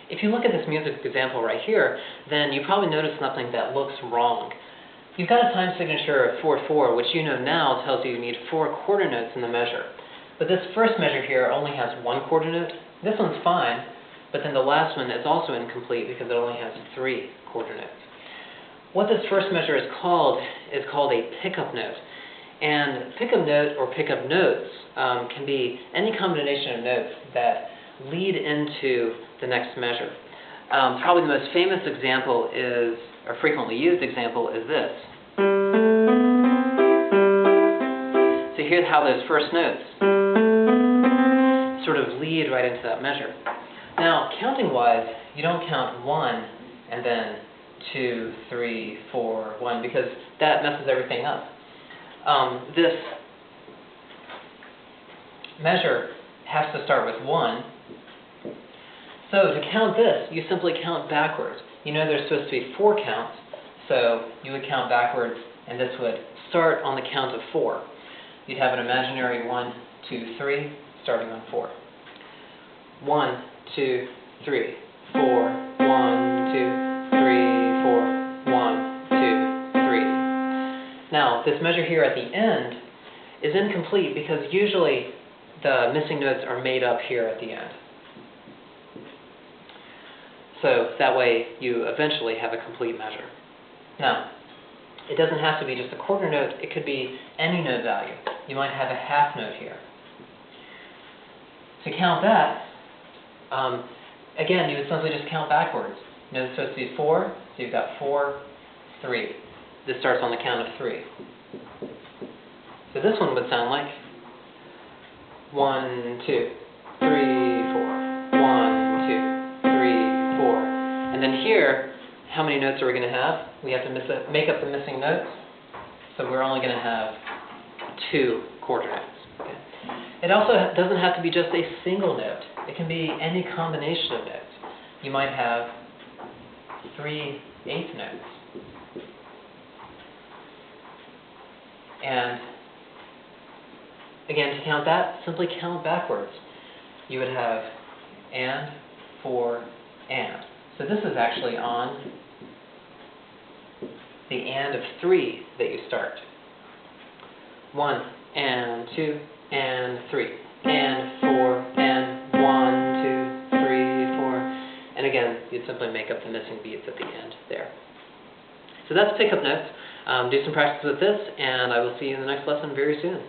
If you look at this music example right here, then you probably notice something that looks wrong. You've got a time signature of 4/4, which you know now tells you need 4 quarter notes in the measure. But this first measure here only has 1 quarter note. This one's fine, but then the last one is also incomplete because it only has 3 quarter notes. What this first measure is called a pickup note. And pickup note or pickup notes can be any combination of notes that lead into the next measure. Probably the most famous example is, or frequently used example, is this. So here's how those first notes sort of lead right into that measure. Now, counting-wise, you don't count 1 and then 2, 3, 4, 1, because that messes everything up. This measure has to start with 1. So to count this, you simply count backwards. You know there's supposed to be 4 counts, so you would count backwards, and this would start on the count of 4. You'd have an imaginary 1, 2, 3, starting on 4. 1, 2, 3, 4, 1, 2, 3, 4, 1, 2, 3. Now, this measure here at the end is incomplete because usually the missing notes are made up here at the end. So that way you eventually have a complete measure. Now, it doesn't have to be just a quarter note, it could be any note value. You might have a half note here. To count that, again, you would simply just count backwards. You know it's supposed to be 4, so you've got 4, 3. This starts on the count of 3. So this one would sound like 1, 2, 3, 4, 1, 2, 3, 4. And then here, how many notes are we going to have? We have to make up the missing notes, so we're only going to have 2 quarter notes. Okay? It also doesn't have to be just a single note. It can be any combination of notes. You might have 3 eighth notes. And again, to count that, simply count backwards. You would have and, 4, and. So this is actually on the and of 3 that you start. 1, and 2, and 3, and 4, and 1, 2, 3, 4. And again, you'd simply make up the missing beats at the end there. So that's pickup notes. Do some practice with this, and I will see you in the next lesson very soon.